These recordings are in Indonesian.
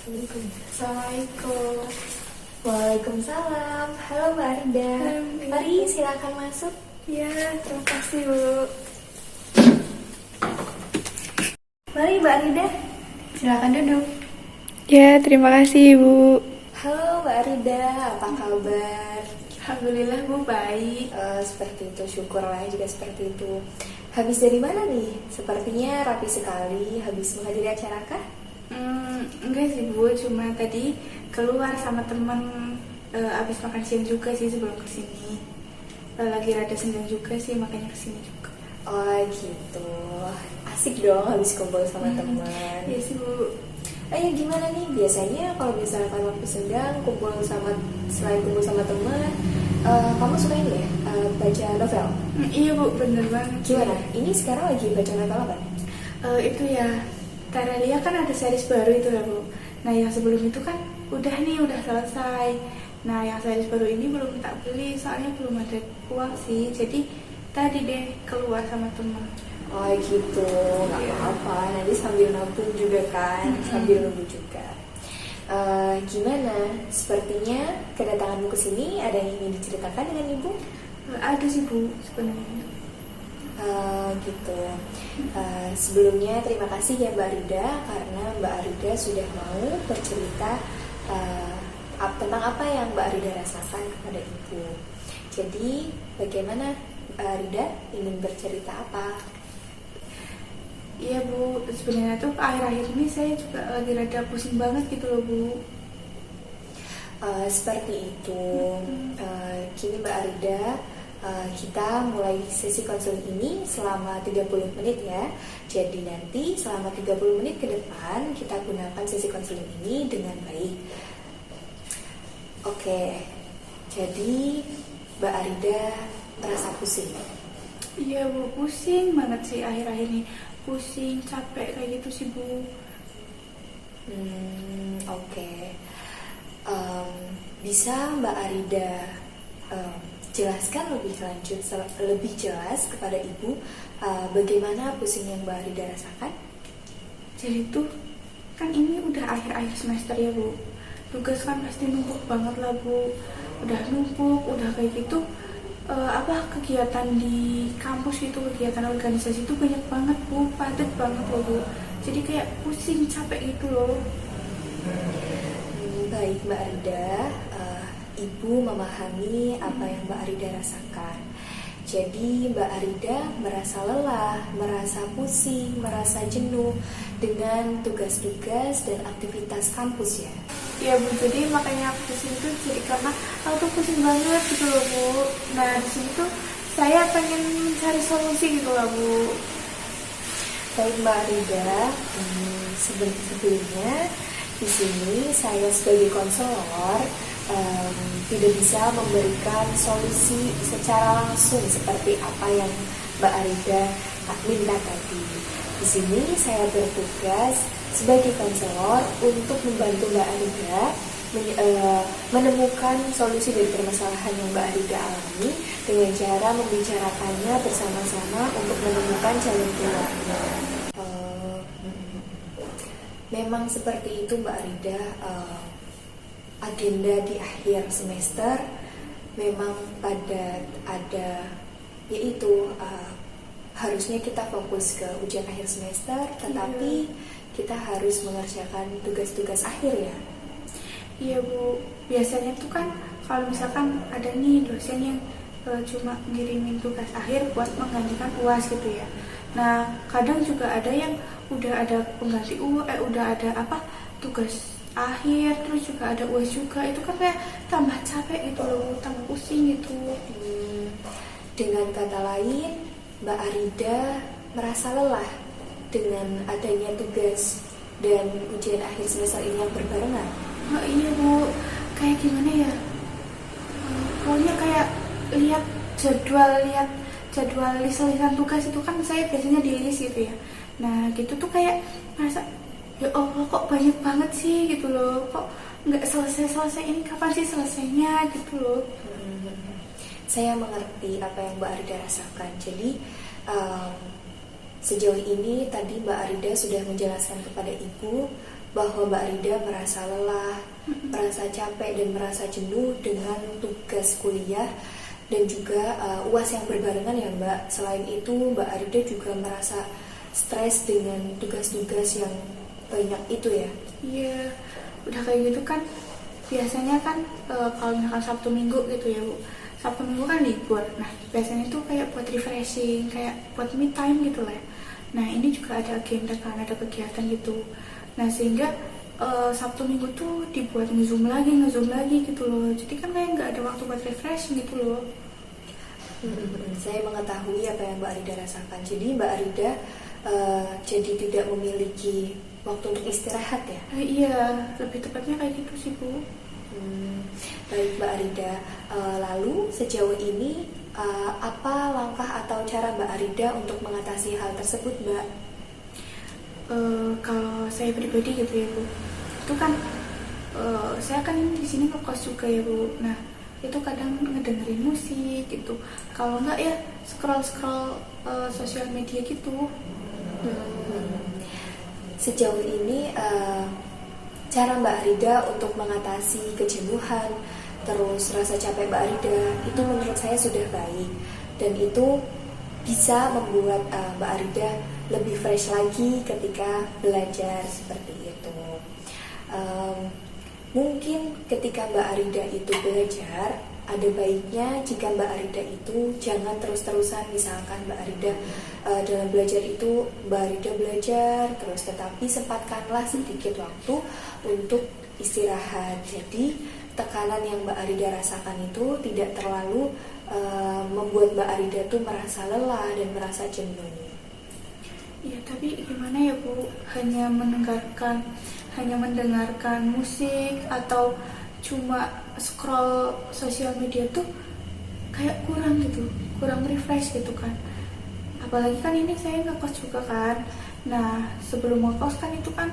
Assalamualaikum. Waalaikumsalam. Halo Mbak Arida. Mari silakan masuk. Ya, terima kasih Bu. Mari Mbak Arida, silakan duduk. Ya, terima kasih Bu. Halo Mbak Arida, apa kabar? Alhamdulillah Bu, baik. Seperti itu, syukurlah juga seperti itu. Habis dari mana nih? Sepertinya rapi sekali. Habis menghadiri acara kah? Enggak sih Bu, cuma tadi keluar sama teman habis makan siang juga sih sebelum kesini. Lagi rada senggang juga sih, makanya kesini juga. Oh gitu, asik dong habis kumpul sama teman. Iya sih Bu. Gimana nih? Biasanya kalau misalkan waktu senggang selain kumpul sama teman, kamu suka ini ya, baca novel? Iya Bu, bener banget. Gimana? Ini sekarang lagi baca novel apa? Itu ya, Taralia kan ada series baru itu ya Bu. Nah yang sebelum itu kan udah selesai. Nah yang series baru ini belum tak beli, soalnya belum ada uang sih. Jadi tadi deh keluar sama teman. Oh gitu, nggak apa-apa. Nanti sambil nabung juga kan, sambil nunggu juga. Gimana? Sepertinya kedatanganmu ke sini ada yang ingin diceritakan dengan ibu? Ada sih Bu sebenarnya. Gitu. Sebelumnya terima kasih ya Mbak Arida, karena Mbak Arida sudah mau bercerita tentang apa yang Mbak Arida rasakan kepada ibu. Jadi bagaimana Mbak Arida ingin bercerita apa? Iya Bu, sebenarnya tuh akhir-akhir ini saya juga lagi rada pusing banget gitu loh Bu. Seperti itu. Kini Mbak Arida, kita mulai sesi konseling ini selama 30 menit ya. Jadi nanti selama 30 menit ke depan kita gunakan sesi konseling ini dengan baik. Oke, jadi Mbak Arida merasa pusing. Iya Bu, pusing banget sih akhir-akhir ini. Pusing, capek kayak gitu sih Bu. Oke. Bisa Mbak Arida jelaskan lebih jelas kepada ibu bagaimana pusing yang Mbak Arida rasakan? Jadi tuh kan ini udah akhir-akhir semester ya Bu. Tugas kan pasti numpuk banget lah Bu. Udah numpuk, udah kayak gitu. Kegiatan di kampus gitu, kegiatan organisasi itu banyak banget Bu, padat banget loh Bu. Jadi kayak pusing, capek gitu loh. Baik Mbak Arida, Ibu memahami apa yang Mbak Arida rasakan. Jadi Mbak Arida merasa lelah, merasa pusing, merasa jenuh dengan tugas-tugas dan aktivitas kampus ya? Iya Bu, jadi makanya aku kesini tuh jadi karena aku tuh pusing banget gitu loh Bu. Nah di sini tuh saya pengen cari solusi gitu loh Bu. Baik Mbak Arida, sebelumnya di sini saya sebagai konselor tidak bisa memberikan solusi secara langsung seperti apa yang Mbak Arida minta tadi. Di sini saya bertugas sebagai konselor untuk membantu Mbak Arida menemukan solusi dari permasalahan yang Mbak Arida alami dengan cara membicarakannya bersama-sama untuk menemukan jalan keluarnya. Memang seperti itu Mbak Arida. Agenda di akhir semester memang padat, yaitu harusnya kita fokus ke ujian akhir semester, tetapi kita harus mengerjakan tugas-tugas akhir ya. Iya Bu, biasanya tuh kan kalau misalkan ada nih dosen yang cuma ngirimin tugas akhir buat menggantikan UAS gitu ya. Nah kadang juga ada yang udah ada pengganti udah ada tugas akhir, terus juga ada UAS juga. Itu kan kayak tambah capek gitu loh, tambah pusing gitu. Dengan kata lain, Mbak Arida merasa lelah dengan adanya tugas dan ujian akhir semester ini yang berbarengan. Oh iya Bu, kayak gimana ya? Pokoknya kayak lihat jadwal lisan tugas itu kan saya biasanya di list gitu ya. Nah gitu tuh kayak merasa ya Allah kok banyak banget sih gitu loh, kok nggak selesai ini, kapan sih selesainya gitu loh. Saya mengerti apa yang Mbak Arida rasakan. Jadi sejauh ini tadi Mbak Arida sudah menjelaskan kepada Ibu bahwa Mbak Arida merasa lelah, merasa capek dan merasa jenuh dengan tugas kuliah dan juga UAS yang berbarengan ya Mbak. Selain itu Mbak Arida juga merasa stres dengan tugas-tugas yang banyak itu ya. Iya, udah kayak gitu kan biasanya kan kalau misalkan Sabtu Minggu gitu ya Bu, Sabtu Minggu kan libur. Nah biasanya tuh kayak buat refreshing, kayak buat me time gitu lah ya. Nah ini juga ada agenda kan, ada kegiatan gitu. Nah sehingga Sabtu Minggu tuh dibuat nge-zoom lagi gitu loh. Jadi kan kayak nggak ada waktu buat refreshing gitu loh. Saya mengetahui apa yang Mbak Arida rasakan. Jadi Mbak Arida jadi tidak memiliki waktu untuk istirahat ya? Iya, lebih tepatnya kayak gitu sih Bu. Baik Mbak Arida, lalu sejauh ini apa langkah atau cara Mbak Arida untuk mengatasi hal tersebut Mbak? Kalau saya pribadi gitu ya Bu, itu kan saya kan di sini ngekos juga ya Bu. Nah itu kadang ngedengerin musik gitu. Kalau enggak ya scroll sosial media gitu. Sejauh ini cara Mbak Arida untuk mengatasi kejenuhan terus rasa capek Mbak Arida itu menurut saya sudah baik dan itu bisa membuat Mbak Arida lebih fresh lagi ketika belajar seperti itu. Mungkin ketika Mbak Arida itu belajar, ada baiknya jika Mbak Arida itu jangan terus-terusan, misalkan Mbak Arida dalam belajar itu Mbak Arida belajar terus, tetapi sempatkanlah sedikit waktu untuk istirahat. Jadi tekanan yang Mbak Arida rasakan itu tidak terlalu membuat Mbak Arida tuh merasa lelah dan merasa jenuh. Ya tapi gimana ya Bu, hanya mendengarkan musik atau cuma scroll sosial media tuh kayak kurang refresh gitu kan. Apalagi kan ini saya ngekos juga kan. Nah sebelum ngekos kan itu kan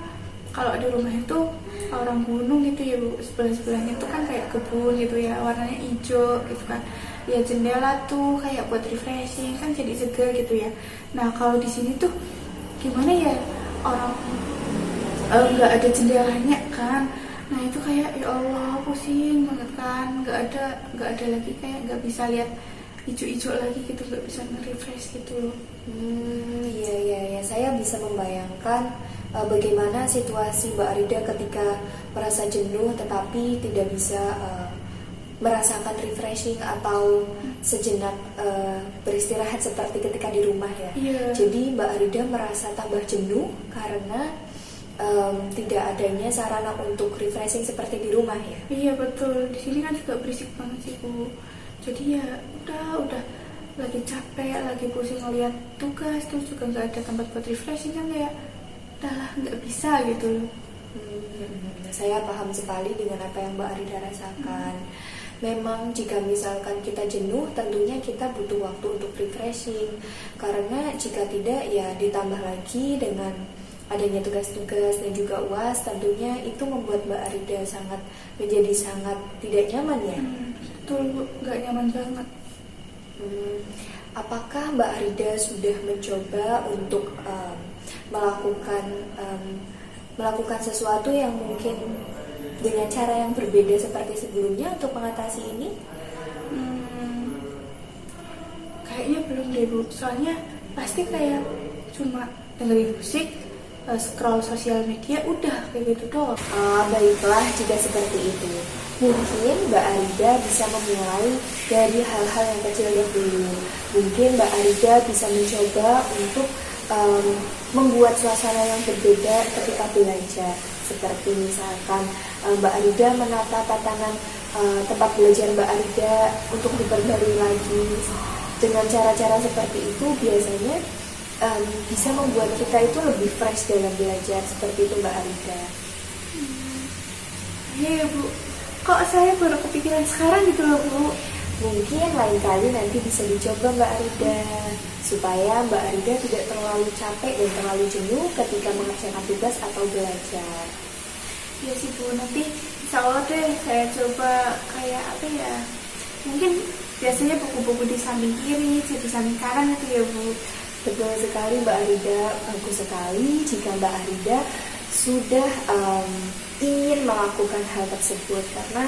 kalau di rumah itu orang gunung gitu ya Bu, sebelah-sebelahnya itu kan kayak kebun gitu ya, warnanya hijau gitu kan. Ya jendela tuh kayak buat refreshing kan, jadi segar gitu ya. Nah kalau di sini tuh gimana ya, orang nggak ada jendelanya kan. Nah itu kayak ya Allah pusing banget kan, nggak ada lagi, kayak nggak bisa lihat hijau-hijau lagi gitu, nggak bisa nge-refresh gitu. Iya, saya bisa membayangkan bagaimana situasi Mbak Arida ketika merasa jenuh tetapi tidak bisa merasakan refreshing atau sejenak beristirahat seperti ketika di rumah ya. Jadi Mbak Arida merasa tambah jenuh karena tidak adanya sarana untuk refreshing seperti di rumah ya. Iya betul, di sini kan juga berisik banget sih Bu. Jadi ya udah lagi capek, lagi pusing ngeliat tugas, terus juga nggak ada tempat buat refreshing kan, kayak udahlah nggak bisa gitu loh. Saya paham sekali dengan apa yang Mbak Arida rasakan. Memang jika misalkan kita jenuh, tentunya kita butuh waktu untuk refreshing. Karena jika tidak ya ditambah lagi dengan adanya tugas-tugas dan juga UAS, tentunya itu membuat Mbak Arida menjadi sangat tidak nyaman ya. Betul Bu, nggak nyaman banget. Apakah Mbak Arida sudah mencoba untuk melakukan sesuatu yang mungkin dengan cara yang berbeda seperti sebelumnya untuk mengatasi ini? Kayaknya belum deh Bu, soalnya pasti kayak cuma dengerin musik, scroll sosial media, udah kayak gitu doang. Baiklah jika seperti itu. Mungkin Mbak Arida bisa memulai dari hal-hal yang kecil dulu. Mungkin Mbak Arida bisa mencoba untuk membuat suasana yang berbeda ketika belajar. Seperti misalkan Mbak Arida menata tatanan tempat belajar Mbak Arida untuk diperbarui lagi. Dengan cara-cara seperti itu biasanya bisa membuat kita itu lebih fresh dalam belajar, seperti itu Mbak Arida. Iya Bu, kok saya baru kepikiran sekarang gitu loh Bu. Mungkin lain kali nanti bisa dicoba Mbak Arida, supaya Mbak Arida tidak terlalu capek dan terlalu jenuh ketika mengerjakan tugas atau belajar. Iya sih Bu, nanti insya Allah deh saya coba kayak apa ya, mungkin biasanya buku-buku di samping kiri jadi samping kanan gitu ya Bu. Betul sekali Mbak Arida, bagus sekali jika Mbak Arida sudah ingin melakukan hal tersebut, karena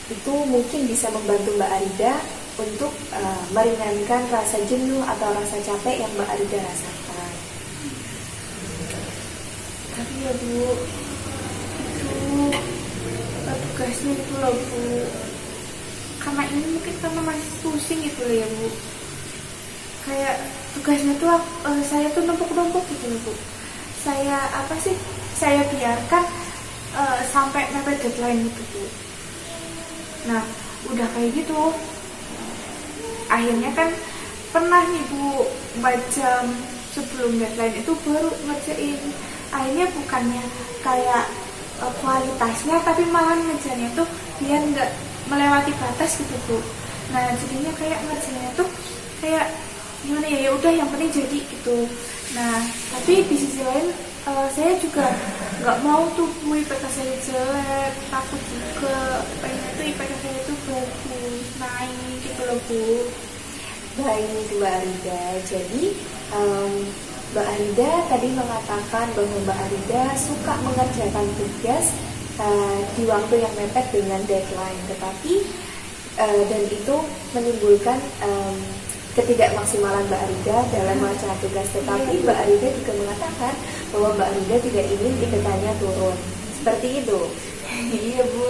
itu mungkin bisa membantu Mbak Arida untuk meringankan rasa jenuh atau rasa capek yang Mbak Arida rasakan. Tapi ya Bu, itu tugasnya itu loh Bu, karena ini mungkin karena masih pusing gitu loh ya Bu, kayak tugasnya tuh saya tuh numpuk-numpuk gitu loh Bu. Saya biarkan sampai mepet deadline gitu Bu. Nah udah kayak gitu, akhirnya kan pernah nih Bu, 4 jam sebelum deadline itu baru ngerjain. Akhirnya bukannya kayak kualitasnya, tapi malah ngerjainnya tuh biar nggak melewati batas gitu Bu. Nah jadinya kayak ngerjainnya tuh kayak gimana ya, ya udah yang penting jadi gitu. Nah tapi di sisi lain saya juga nggak mau tuh Bu IPK saya jelek, takut juga pengen tuh IPK saya tuh bagus, naik gitu loh Bu. Baik Mbak Arida, jadi Mbak Arida tadi mengatakan bahwa Mbak Arida suka mengerjakan tugas di waktu yang mepet dengan deadline, tetapi dan itu menimbulkan ketidakmaksimalan Mbak Arida dalam mengerjakan tugas. Tetapi Mbak Arida juga mengatakan bahwa Mbak Arida tidak ingin IPK-nya turun. Seperti itu. Iya Bu,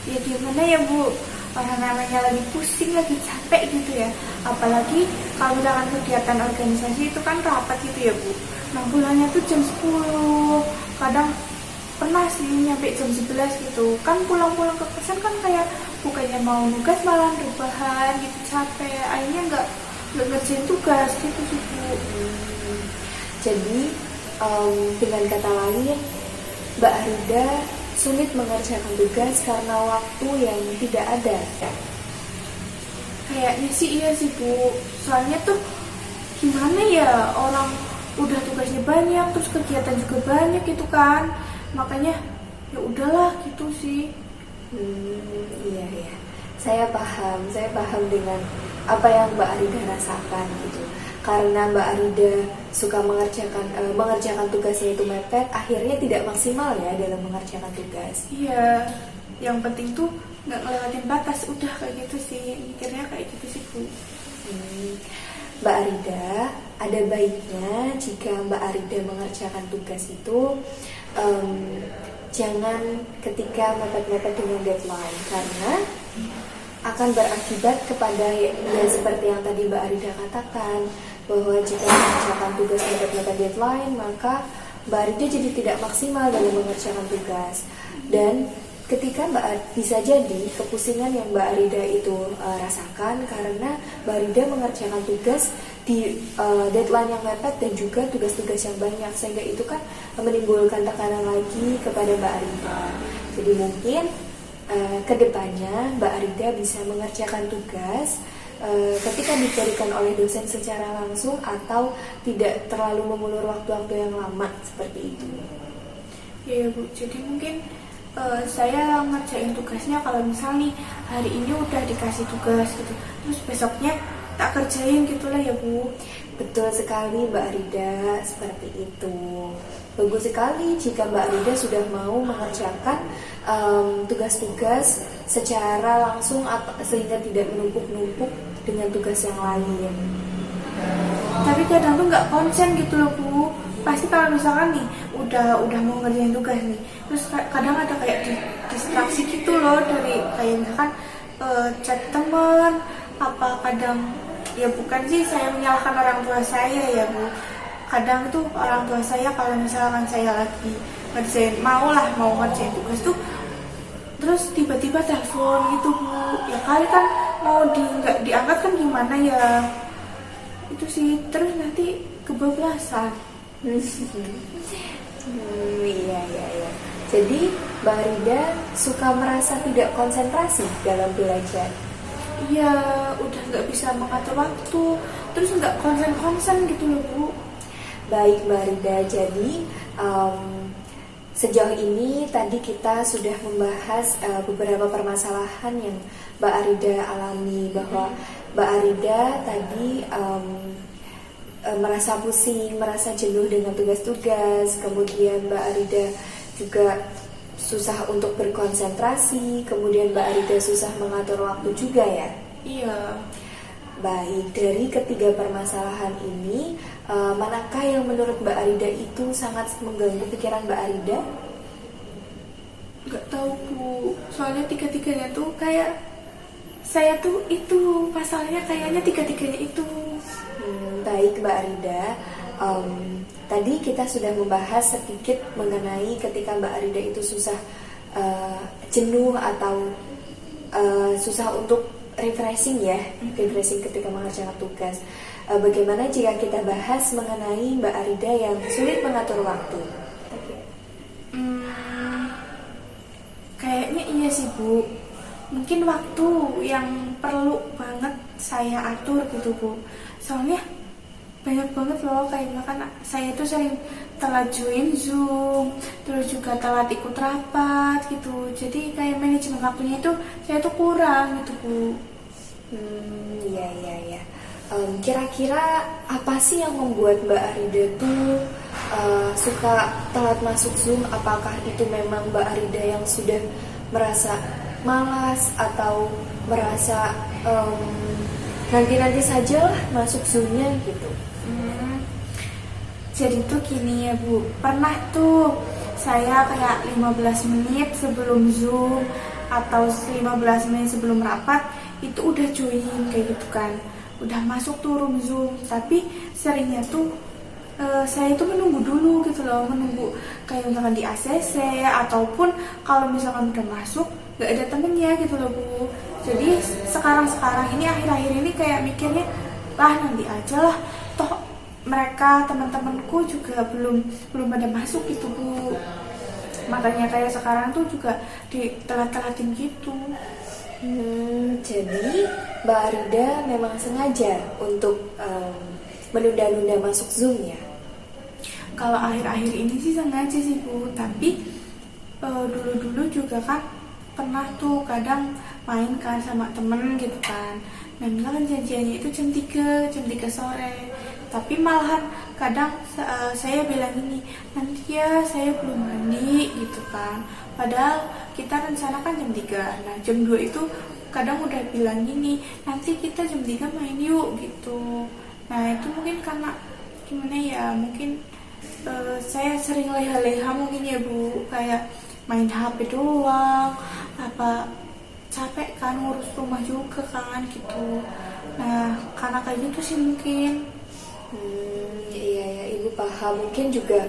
ya gimana ya Bu, orang namanya lagi pusing, lagi capek gitu ya. Apalagi kalau misalkan kegiatan organisasi itu kan rapat gitu ya Bu. Nah pulangnya tuh jam 10, kadang pernah sih nyampe jam 11 gitu. Kan pulang-pulang ke kosan kan kayak bukannya mau nugas malah rebahan gitu, capek. Akhirnya nggak ngerjain tugas gitu sih Bu. Jadi dengan kata lain, Mbak Arida sulit mengerjakan tugas karena waktu yang tidak ada. Kayaknya sih iya sih Bu. Soalnya tuh gimana ya, orang udah tugasnya banyak, terus kegiatan juga banyak gitu kan. Makanya ya udahlah gitu sih. Iya ya. Saya paham dengan apa yang Mbak Arida rasakan gitu. Karena Mbak Arida suka mengerjakan tugasnya itu mepet, akhirnya tidak maksimal ya dalam mengerjakan tugas. Iya, yang penting tuh nggak ngelewatin batas, udah kayak gitu sih, mikirnya kayak gitu sih Bu. Mbak Arida, ada baiknya jika Mbak Arida mengerjakan tugas itu jangan ketika mepet-mepet dengan deadline, karena akan berakibat kepada ya seperti yang tadi Mbak Arida katakan, bahwa jika mengerjakan tugas mepet-mepet deadline, maka Mbak Arida jadi tidak maksimal dalam mengerjakan tugas. Dan ketika bisa jadi kepusingan yang Mbak Arida itu rasakan karena Mbak Arida mengerjakan tugas di deadline yang mepet dan juga tugas-tugas yang banyak, sehingga itu kan menimbulkan tekanan lagi kepada Mbak Arida. Jadi mungkin kedepannya Mbak Arida bisa mengerjakan tugas ketika diberikan oleh dosen secara langsung atau tidak terlalu mengulur waktu-waktu yang lama seperti itu. Ya Bu, jadi mungkin saya ngerjain tugasnya kalau misal nih hari ini udah dikasih tugas gitu, terus besoknya tak kerjain gitulah ya Bu. Betul sekali Mbak Arida, seperti itu. Bagus sekali jika Mbak Arida sudah mau mengerjakan tugas-tugas secara langsung sehingga tidak menumpuk-numpuk dengan tugas yang lain. Tapi kadang tuh nggak konsen gitu loh Bu. Pasti kalau misalkan nih udah mau ngerjain tugas nih, terus kadang ada kayak distraksi gitu loh, dari kayak misalkan chat teman, apa kadang ya bukan sih saya menyalahkan orang tua saya ya Bu. Kadang tuh orang tua saya kalau misalkan saya lagi mau ngerjain tugas tuh, terus tiba-tiba telepon gitu Bu. Ya kali kan mau nggak diangkat kan gimana ya. Itu sih, terus nanti kebablasan. Iya. Jadi Mbak Arida suka merasa tidak konsentrasi dalam belajar. Iya, udah nggak bisa mengatur waktu, terus nggak konsen gitu loh Bu. Baik Mbak Arida, jadi sejauh ini tadi kita sudah membahas beberapa permasalahan yang Mbak Arida alami, bahwa Mbak Arida tadi merasa pusing, merasa jenuh dengan tugas-tugas. Kemudian Mbak Arida juga susah untuk berkonsentrasi, kemudian Mbak Arida susah mengatur waktu juga ya. Iya. Baik, dari ketiga permasalahan ini, manakah yang menurut Mbak Arida itu sangat mengganggu pikiran Mbak Arida? Nggak tahu Bu, soalnya tiga-tiganya tuh kayak saya tuh itu pasalnya kayaknya tiga-tiganya itu. Baik Mbak Arida, tadi kita sudah membahas sedikit mengenai ketika Mbak Arida itu susah jenuh atau susah untuk refreshing ya, refreshing ketika mengerjakan tugas. Bagaimana jika kita bahas mengenai Mbak Arida yang sulit mengatur waktu? Kayaknya iya sih Bu. Mungkin waktu yang perlu banget saya atur gitu Bu. Soalnya banyak banget loh, kayak misalkan saya tuh sering telat join Zoom, terus juga telat ikut rapat gitu. Jadi kayak manajemen waktunya itu saya tuh kurang gitu Bu. Iya. Kira-kira apa sih yang membuat Mbak Arida tuh suka telat masuk Zoom? Apakah itu memang Mbak Arida yang sudah merasa malas atau merasa nanti-nanti saja lah masuk Zoom-nya gitu? Jadi tuh gini ya Bu, pernah tuh saya kayak 15 menit sebelum Zoom atau 15 menit sebelum rapat itu udah join kayak gitu kan, udah masuk tuh room Zoom. Tapi seringnya tuh saya itu menunggu dulu gitu loh, menunggu kayak misalkan di ACC ataupun kalau misalkan udah masuk gak ada temennya gitu loh Bu. Jadi sekarang ini akhir-akhir ini kayak mikirnya lah nanti aja lah, toh mereka teman-temanku juga belum pada masuk gitu Bu. Makanya kayak sekarang tuh juga ditelat-telatin gitu. Jadi Mbak Arida memang sengaja untuk menunda-nunda masuk Zoom ya? Kalau akhir-akhir ini sih sengaja sih Bu, tapi dulu-dulu juga kan pernah tuh kadang main kan sama temen gitu kan. Nah misalkan janjiannya itu jam 3 sore, tapi malahan kadang saya bilang gini, nanti ya saya belum mandi gitu kan. Padahal kita rencanakan jam 3. Nah jam 2 itu kadang udah bilang gini, nanti kita jam 3 main yuk gitu. Nah itu mungkin karena gimana ya, mungkin saya sering leha-leha mungkin ya Bu, kayak main HP doang, apa capek kan ngurus rumah juga kan gitu. Nah karena kayak gitu sih mungkin. Iya ya, Ibu paham. Mungkin juga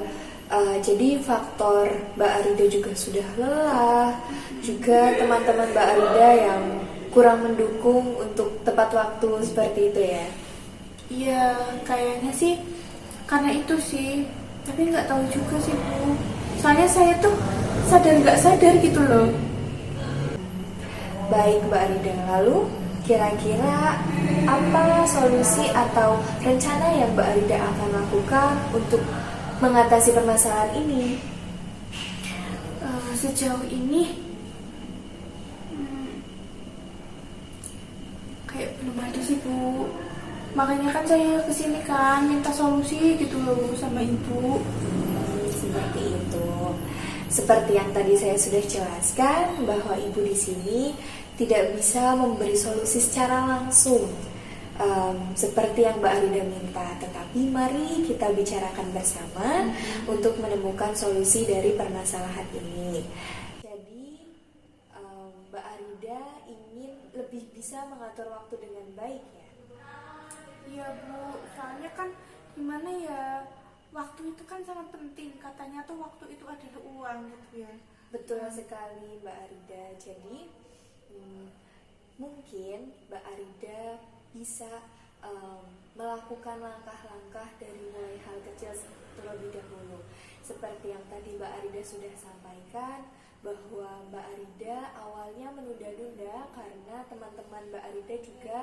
jadi faktor Mbak Arida juga sudah lelah, juga teman-teman Mbak Arida yang kurang mendukung untuk tepat waktu seperti itu ya. Iya kayaknya sih karena itu sih, tapi nggak tahu juga sih Bu. Soalnya saya tuh sadar nggak sadar gitu loh. Baik Mbak Arida, lalu kira-kira apa solusi atau rencana yang Mbak Arida akan lakukan untuk mengatasi permasalahan ini? Sejauh ini kayak belum ada sih Bu. Makanya kan saya kesini kan minta solusi gitu loh Bu sama Ibu. Seperti itu. Seperti yang tadi saya sudah jelaskan bahwa Ibu di sini tidak bisa memberi solusi secara langsung seperti yang Mbak Arida minta, tetapi mari kita bicarakan bersama untuk menemukan solusi dari permasalahan ini. Jadi Mbak Arida ingin lebih bisa mengatur waktu dengan baik ya? Iya Bu, soalnya kan gimana ya, waktu itu kan sangat penting, katanya tuh waktu itu adalah uang gitu ya. Betul sekali Mbak Arida. Jadi mungkin Mbak Arida bisa melakukan langkah-langkah dari mulai hal kecil terlebih dahulu. Seperti yang tadi Mbak Arida sudah sampaikan, bahwa Mbak Arida awalnya menunda-nunda karena teman-teman Mbak Arida juga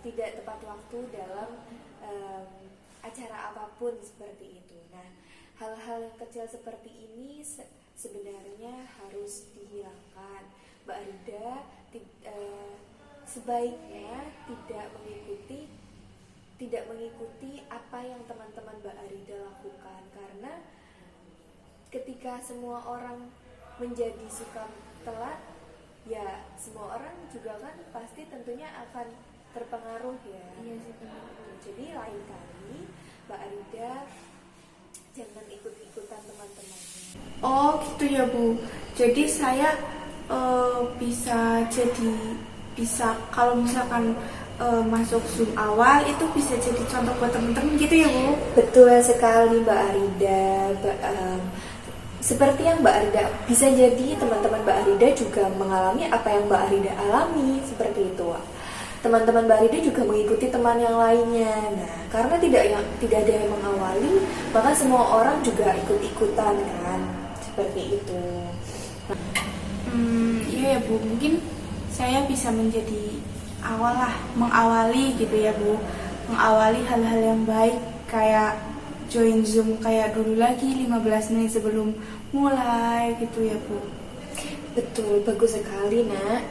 tidak tepat waktu dalam acara apapun seperti itu. Nah, hal-hal yang kecil seperti ini sebenarnya harus dihilangkan. Mbak Arida sebaiknya tidak mengikuti apa yang teman-teman Mbak Arida lakukan, karena ketika semua orang menjadi suka telat, ya semua orang juga kan pasti tentunya akan terpengaruh ya. Iya sih benar. Jadi lain kali Mbak Arida jangan ikut-ikutan teman-temannya. Oh gitu ya Bu. Jadi saya bisa kalau misalkan masuk Zoom awal itu bisa jadi contoh buat temen-temen gitu ya Bu. Betul sekali Mbak Arida. Seperti yang Mbak Arida, bisa jadi teman-teman Mbak Arida juga mengalami apa yang Mbak Arida alami, seperti itu. Teman-teman Mbak Arida juga mengikuti teman yang lainnya. Nah, karena tidak ada yang mengawali, maka semua orang juga ikut-ikutan kan, seperti itu. Iya ya Bu, mungkin saya bisa menjadi mengawali gitu ya Bu, mengawali hal-hal yang baik kayak join Zoom kayak dulu lagi 15 menit sebelum mulai gitu ya Bu. Betul, bagus sekali Nak.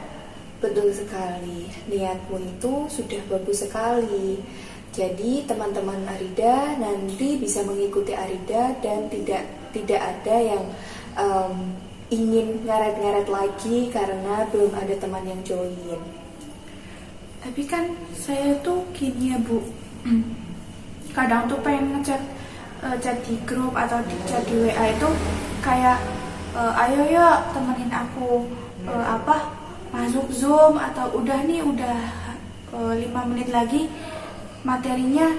Betul sekali. Niatmu itu sudah bagus sekali. Jadi teman-teman Arida nanti bisa mengikuti Arida dan tidak ada yang ingin ngaret-ngaret lagi karena belum ada teman yang join. Tapi kan saya tuh gini ya Bu, kadang tuh pengen ngechat chat di grup atau chat di WA itu kayak ayo ya temenin aku masuk Zoom atau udah 5 menit lagi materinya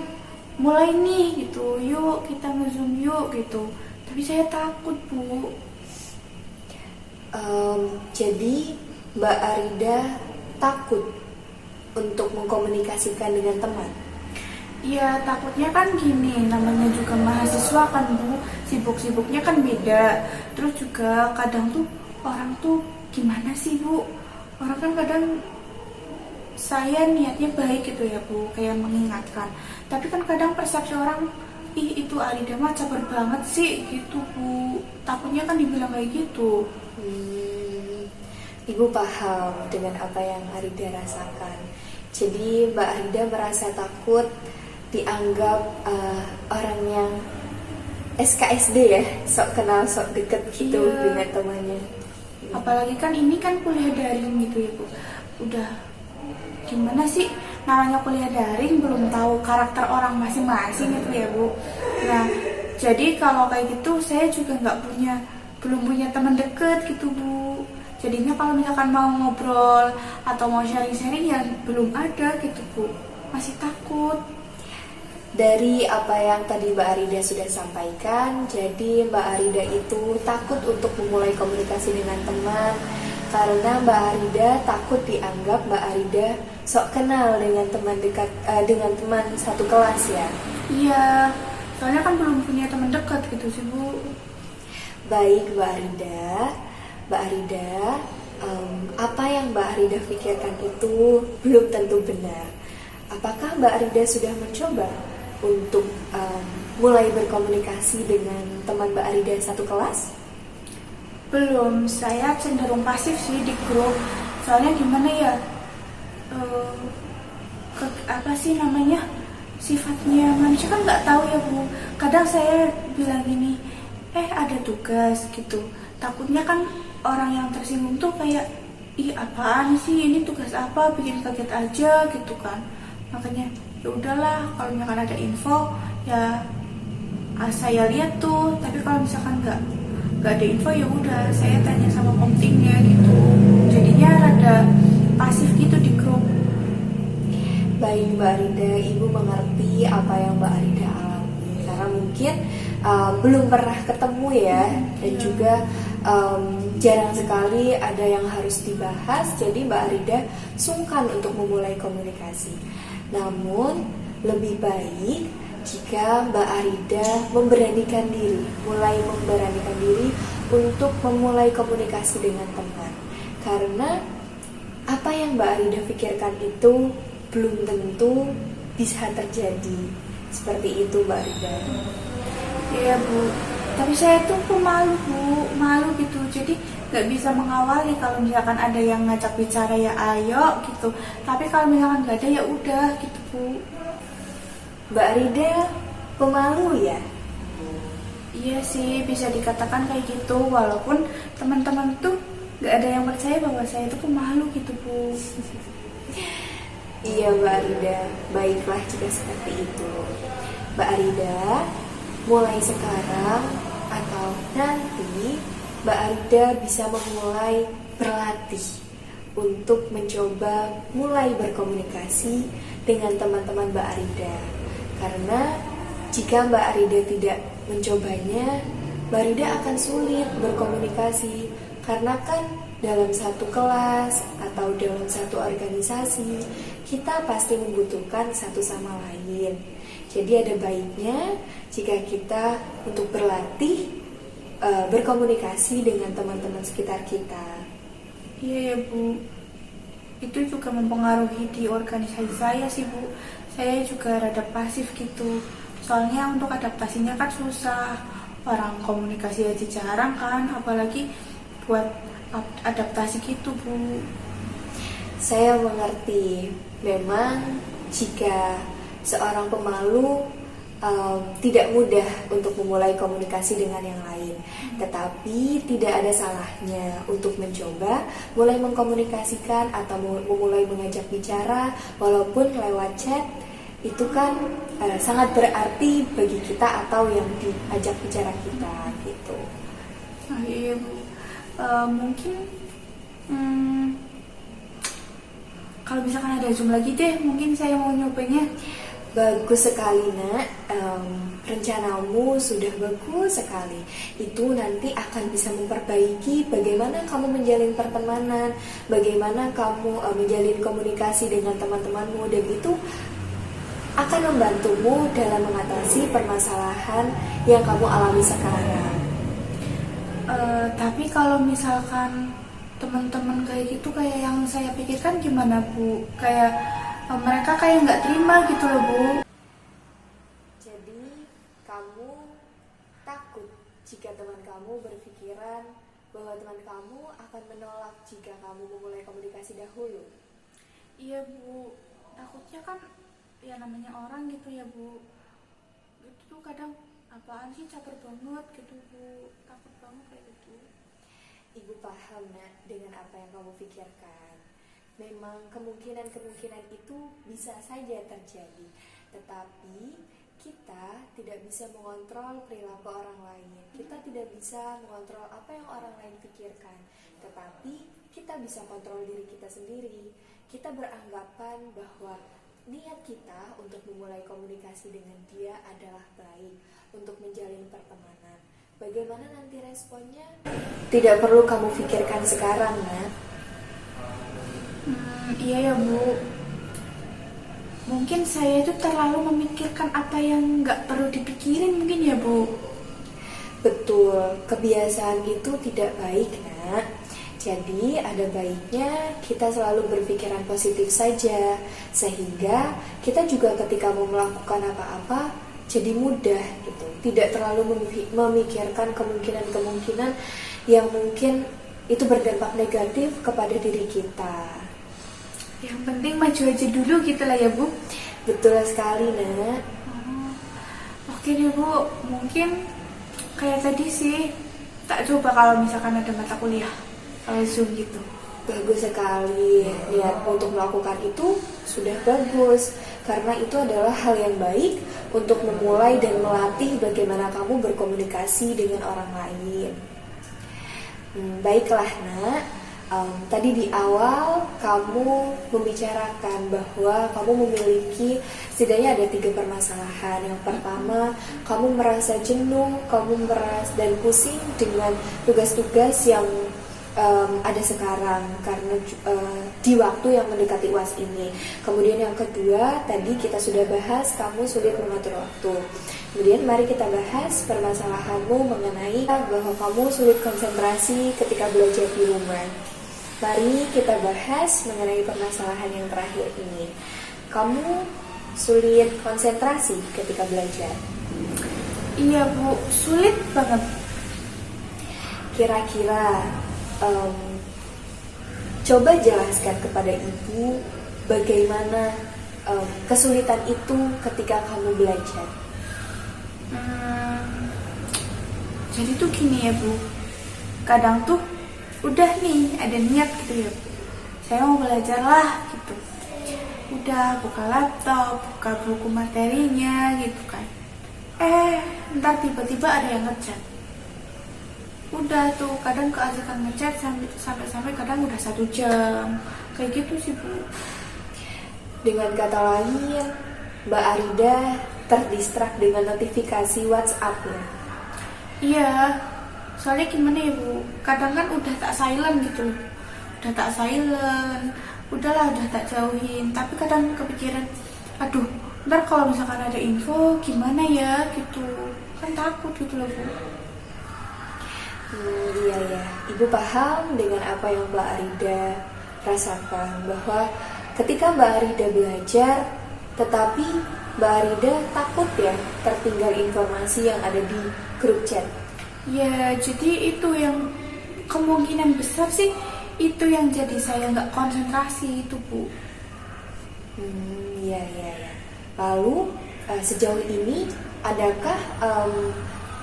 mulai nih gitu, yuk kita nge-Zoom yuk gitu. Tapi saya takut Bu. Jadi Mbak Arida takut untuk mengkomunikasikan dengan teman. Iya, takutnya kan gini, namanya juga mahasiswa kan Bu, sibuk-sibuknya kan beda. Terus juga kadang tuh orang tuh gimana sih Bu, orang kan kadang saya niatnya baik gitu ya Bu, kayak mengingatkan. Tapi kan kadang persepsi orang, ih itu Arida mah caper banget sih gitu Bu. Takutnya kan dibilang kayak gitu. Ibu paham dengan apa yang Arida rasakan. Jadi Mbak Arida merasa takut dianggap orang yang SKSD ya, sok kenal sok deket gitu dengan temannya. Apalagi kan ini kan kuliah daring gitu ya Bu. Udah gimana sih namanya kuliah daring, belum tahu karakter orang masing-masing gitu ya Bu. Nah jadi kalau kayak gitu saya juga belum punya teman deket gitu Bu. Jadinya kalau misalkan mau ngobrol atau mau sharing-sharing ya belum ada gitu Bu, masih takut. Dari apa yang tadi Mbak Arida sudah sampaikan, jadi Mbak Arida itu takut untuk memulai komunikasi dengan teman karena Mbak Arida takut dianggap Mbak Arida sok kenal dengan teman dekat, dengan teman satu kelas ya. Iya, soalnya kan belum punya teman dekat gitu sih Bu. Baik Mbak Arida, apa yang Mbak Arida pikirkan itu belum tentu benar. Apakah Mbak Arida sudah mencoba untuk mulai berkomunikasi dengan teman Mbak Arida satu kelas? Belum, saya cenderung pasif sih di grup. Soalnya gimana ya, sifatnya manusia kan nggak tahu ya Bu. Kadang saya bilang gini, ada tugas gitu. Takutnya kan orang yang tersinggung tuh kayak, ih apaan sih ini tugas apa, bikin kaget aja gitu kan. Makanya ya udahlah, kalau misalkan ada info ya saya lihat tuh. Tapi kalau misalkan nggak ada info ya udah saya tanya sama komtingnya gitu. Jadinya rada pasif gitu di grup. Baik Mbak Arida, Ibu mengerti apa yang Mbak Arida alami karena mungkin belum pernah ketemu ya, dan juga jarang sekali ada yang harus dibahas. Jadi Mbak Arida sungkan untuk memulai komunikasi. Namun lebih baik jika Mbak Arida mulai memberanikan diri untuk memulai komunikasi dengan teman. Karena apa yang Mbak Arida pikirkan itu belum tentu bisa terjadi. Seperti itu Mbak Arida. Iya Bu, tapi saya tuh pemalu Bu, malu gitu. Jadi nggak bisa mengawali. Kalau misalkan ada yang ngajak bicara ya ayo gitu. Tapi kalau misalkan nggak ada ya udah gitu Bu. Mbak Arida pemalu ya? Iya sih, bisa dikatakan kayak gitu. Walaupun teman-teman tuh gak ada yang percaya bahwa saya itu pemalu gitu, Bu. Iya Mbak Arida, baiklah jika seperti itu. Mbak Arida, mulai sekarang atau nanti Mbak Arida bisa memulai berlatih untuk mencoba mulai berkomunikasi dengan teman-teman Mbak Arida. Karena jika Mbak Arida tidak mencobanya, Mbak Arida akan sulit berkomunikasi. Karena kan dalam satu kelas atau dalam satu organisasi, kita pasti membutuhkan satu sama lain. Jadi ada baiknya jika kita untuk berlatih berkomunikasi dengan teman-teman sekitar kita. Iya ya, Bu. Itu juga mempengaruhi di organisasi saya sih, Bu. Saya juga rada pasif gitu. Soalnya untuk adaptasinya kan susah. Orang komunikasi aja jarang kan, apalagi buat adaptasi gitu, Bu. Saya mengerti. Memang jika seorang pemalu tidak mudah untuk memulai komunikasi dengan yang lain. Tetapi tidak ada salahnya untuk mencoba mulai mengkomunikasikan atau memulai mengajak bicara walaupun lewat chat. Itu kan sangat berarti bagi kita atau yang diajak bicara kita gitu. Iya, Bu. Mungkin kalau misalkan ada Zoom lagi deh, mungkin saya mau nyobanya. Bagus sekali nak, rencanamu sudah bagus sekali. Itu nanti akan bisa memperbaiki bagaimana kamu menjalin pertemanan, bagaimana kamu menjalin komunikasi dengan teman-temanmu, dan itu akan membantumu dalam mengatasi permasalahan yang kamu alami sekarang. Tapi kalau misalkan teman-teman kayak gitu, kayak yang saya pikirkan gimana, Bu? Kayak mereka kayak nggak terima gitu loh, Bu. Jadi kamu takut jika teman kamu berpikiran bahwa teman kamu akan menolak jika kamu memulai komunikasi dahulu. Iya, Bu. Takutnya kan ya namanya orang gitu ya, Bu. Itu tuh kadang apaan sih, caper banget gitu, Bu. Takut banget kayak gitu. Ibu paham nak dengan apa yang kamu pikirkan. Memang kemungkinan-kemungkinan itu bisa saja terjadi, tetapi kita tidak bisa mengontrol perilaku orang lain. Kita tidak bisa mengontrol apa yang orang lain pikirkan, tetapi kita bisa kontrol diri kita sendiri. Kita beranggapan bahwa niat kita untuk memulai komunikasi dengan dia adalah baik, untuk menjalin pertemanan. Bagaimana nanti responnya? Tidak perlu kamu pikirkan sekarang, nak. Iya ya, Bu. Mungkin saya itu terlalu memikirkan apa yang nggak perlu dipikirin mungkin ya, Bu. Betul, kebiasaan itu tidak baik, nak. Jadi ada baiknya kita selalu berpikiran positif saja, sehingga kita juga ketika mau melakukan apa-apa jadi mudah gitu. Tidak terlalu memikirkan kemungkinan-kemungkinan yang mungkin itu berdampak negatif kepada diri kita. Yang penting maju aja dulu gitu lah ya, Bu. Betul sekali, nak. Oke deh, Bu. Mungkin kayak tadi sih, tak coba kalau misalkan ada mata kuliah Zoom gitu. Bagus sekali. Niat untuk melakukan itu sudah bagus, karena itu adalah hal yang baik untuk memulai dan melatih bagaimana kamu berkomunikasi dengan orang lain. Baiklah, nak. Tadi di awal kamu membicarakan bahwa kamu memiliki setidaknya ada 3 permasalahan. Yang pertama, kamu merasa jenuh, kamu merasa dan pusing dengan tugas-tugas yang ada sekarang karena di waktu yang mendekati UAS ini. Kemudian yang kedua, tadi kita sudah bahas kamu sulit mengatur waktu. Kemudian mari kita bahas permasalahanmu mengenai bahwa kamu sulit konsentrasi ketika belajar di rumah. Mari kita bahas mengenai permasalahan yang terakhir ini. Kamu sulit konsentrasi ketika belajar. Iya, Bu, sulit banget. Kira-kira coba jelaskan kepada ibu bagaimana kesulitan itu ketika kamu belajar. Jadi tuh gini ya Bu, kadang tuh udah nih ada niat gitu ya Bu, saya mau belajar lah gitu, udah buka laptop, buka buku materinya gitu kan, ntar tiba-tiba ada yang ngechat. Udah tuh kadang keasikan ngechat sampai kadang udah 1 jam kayak gitu sih Bu. Dengan kata lain, Mbak Arida terdistrak dengan notifikasi WhatsApp-nya. Iya, soalnya gimana ya Bu, kadang kan udah tak silent gitu loh, udah tak silent, udahlah udah tak jauhin, tapi kadang kepikiran, aduh ntar kalau misalkan ada info gimana ya gitu, kan takut gitu loh Bu. Iya ya, Ibu paham dengan apa yang Mbak Arida rasakan, bahwa ketika Mbak Arida belajar, tetapi Mbak Arida takut ya tertinggal informasi yang ada di grup chat. Ya jadi itu yang kemungkinan besar sih, itu yang jadi saya nggak konsentrasi itu Bu. Iya ya ya. Lalu sejauh ini adakah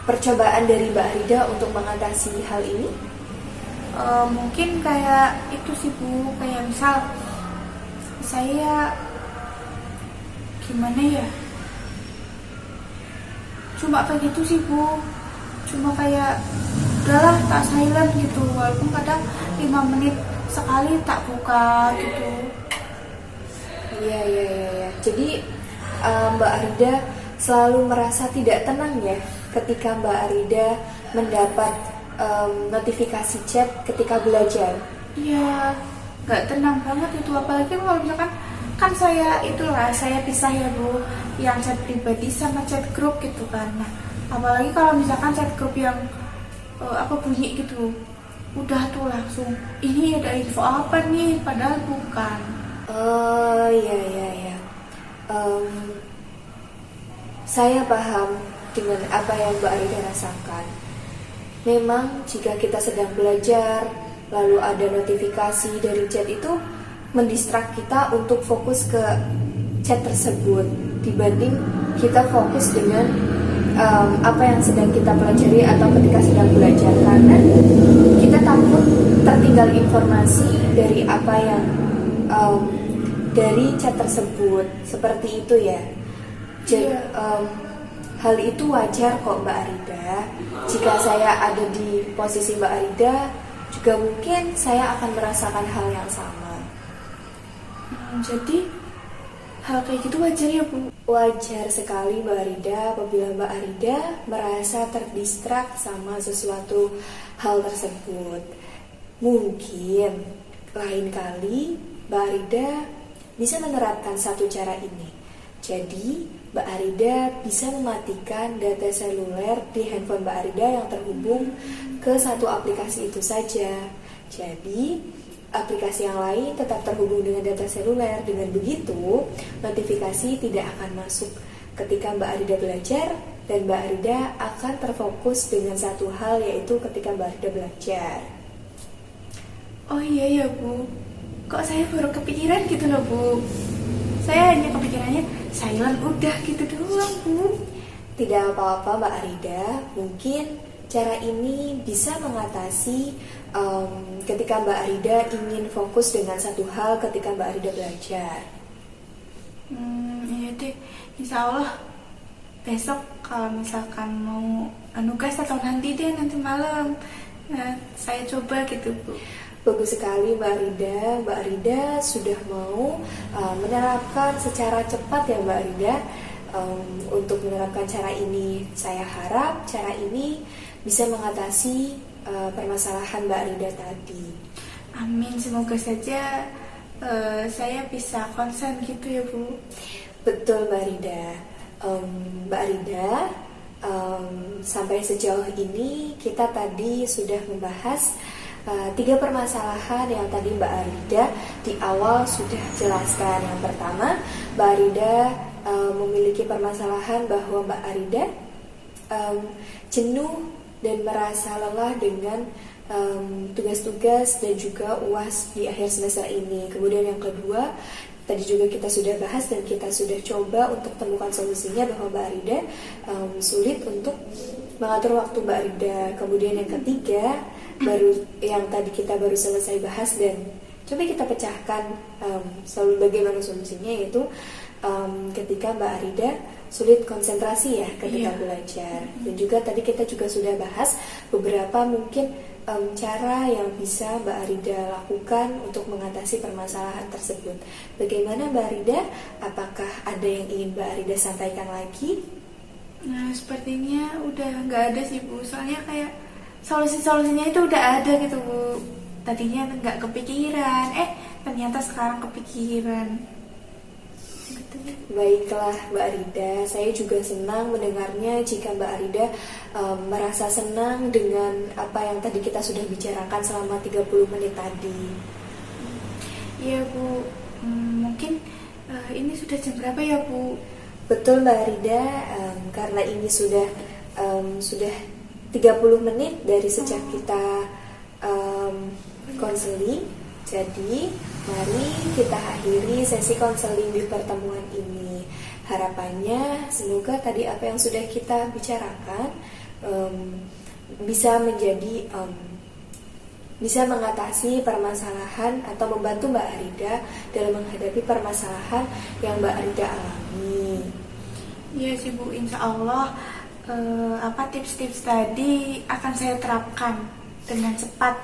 percobaan dari Mbak Arida untuk mengatasi hal ini? Mungkin kayak itu sih Bu, kayak misal saya gimana ya, cuma kayak gitu sih Bu, cuma kayak udahlah tak silent gitu, walaupun kadang 5 menit sekali tak buka gitu. Iya iya iya ya. Jadi Mbak Arida selalu merasa tidak tenang ya ketika Mbak Arida mendapat notifikasi chat ketika belajar. Iya, nggak tenang banget itu, apalagi kalau misalkan kan saya itulah saya pisah ya Bu, yang chat pribadi sama chat grup gitu kan. Nah, apalagi kalau misalkan chat grup yang bunyi gitu, udah tuh langsung ini ada info apa nih, padahal bukan. Oh iya iya iya. Saya paham dengan apa yang Mbak Arida rasakan. Memang jika kita sedang belajar, lalu ada notifikasi dari chat itu mendistrak kita untuk fokus ke chat tersebut dibanding kita fokus dengan apa yang sedang kita pelajari atau ketika sedang belajar, karena kita takut tertinggal informasi dari apa yang dari chat tersebut, seperti itu ya. Hal itu wajar kok Mbak Arida. Jika saya ada di posisi Mbak Arida, juga mungkin saya akan merasakan hal yang sama. Jadi hal kayak gitu wajar ya Bu? Wajar sekali Mbak Arida apabila Mbak Arida merasa terdistrak sama sesuatu hal tersebut. Mungkin lain kali Mbak Arida bisa menerapkan satu cara ini. Jadi Mbak Arida bisa mematikan data seluler di handphone Mbak Arida yang terhubung ke satu aplikasi itu saja. Jadi aplikasi yang lain tetap terhubung dengan data seluler. Dengan begitu, notifikasi tidak akan masuk ketika Mbak Arida belajar, dan Mbak Arida akan terfokus dengan satu hal, yaitu ketika Mbak Arida belajar. Oh iya ya Bu, kok saya baru kepikiran gitu loh Bu. Saya hanya kepikirannya silent udah gitu doang Bu. Tidak apa-apa Mbak Arida, mungkin cara ini bisa mengatasi ketika Mbak Arida ingin fokus dengan satu hal ketika Mbak Arida belajar. Iya deh, insya Allah besok kalau misalkan mau nugas atau nanti malam, saya coba gitu Bu. Bagus sekali Mbak Arida. Mbak Arida sudah mau menerapkan secara cepat ya Mbak Arida. Untuk menerapkan cara ini, saya harap cara ini bisa mengatasi permasalahan Mbak Arida tadi. Amin, semoga saja saya bisa konsen gitu ya Bu. Betul Mbak Arida. Mbak Arida, sampai sejauh ini kita tadi sudah membahas 3 permasalahan yang tadi Mbak Arida di awal sudah jelaskan. Yang pertama, Mbak Arida memiliki permasalahan bahwa Mbak Arida jenuh dan merasa lelah dengan tugas-tugas dan juga UAS di akhir semester ini. Kemudian yang kedua, tadi juga kita sudah bahas dan kita sudah coba untuk temukan solusinya, bahwa Mbak Arida sulit untuk mengatur waktu Mbak Rida. Kemudian yang ketiga, baru yang tadi kita baru selesai bahas dan coba kita pecahkan selalu bagaimana solusinya, yaitu ketika Mbak Rida sulit konsentrasi ya ketika belajar. Dan juga tadi kita juga sudah bahas beberapa mungkin cara yang bisa Mbak Rida lakukan untuk mengatasi permasalahan tersebut. Bagaimana Mbak Rida? Apakah ada yang ingin Mbak Rida sampaikan lagi? Nah, sepertinya udah nggak ada sih Bu, soalnya kayak solusi-solusinya itu udah ada gitu Bu. Tadinya nggak kepikiran, ternyata sekarang kepikiran. Gitu. Baiklah Mbak Rida, saya juga senang mendengarnya jika Mbak Rida merasa senang dengan apa yang tadi kita sudah bicarakan selama 30 menit tadi. Iya Bu, mungkin ini sudah jam berapa ya Bu? Betul Mbak Rida, karena ini sudah 30 menit dari sejak kita konseling. Jadi mari kita akhiri sesi konseling di pertemuan ini. Harapannya semoga tadi apa yang sudah kita bicarakan bisa menjadi bisa mengatasi permasalahan atau membantu Mbak Rida dalam menghadapi permasalahan yang Mbak Rida alami. Iya sih Bu, insya Allah tips-tips tadi akan saya terapkan dengan cepat.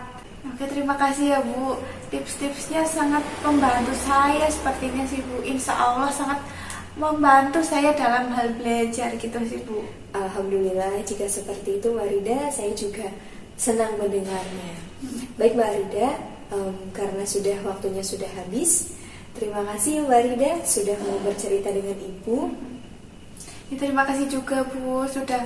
Oke, terima kasih ya Bu. Tips-tipsnya sangat membantu saya sepertinya sih Bu. Insya Allah sangat membantu saya dalam hal belajar gitu sih Bu. Alhamdulillah jika seperti itu Mbak Rida, saya juga senang mendengarnya. Baik Mbak Rida, karena waktunya sudah habis. Terima kasih Mbak Rida sudah mau bercerita dengan Ibu. Ya, terima kasih juga Bu sudah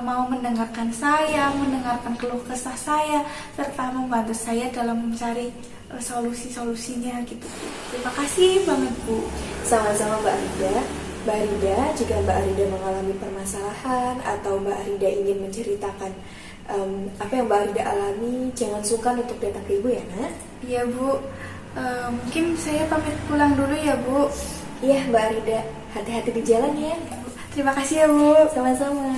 mau mendengarkan saya, mendengarkan keluh kesah saya, serta membantu saya dalam mencari solusi-solusinya gitu. Terima kasih banget Bu. Sama-sama Mbak Rida. Mbak Rida, jika Mbak Rida mengalami permasalahan atau Mbak Rida ingin menceritakan apa yang Mbak Rida alami, jangan sungkan untuk datang ke Ibu ya Nak. Iya Bu, mungkin saya pamit pulang dulu ya Bu. Iya Mbak Rida, hati-hati di jalan ya. Terima kasih ya Bu. Sama-sama.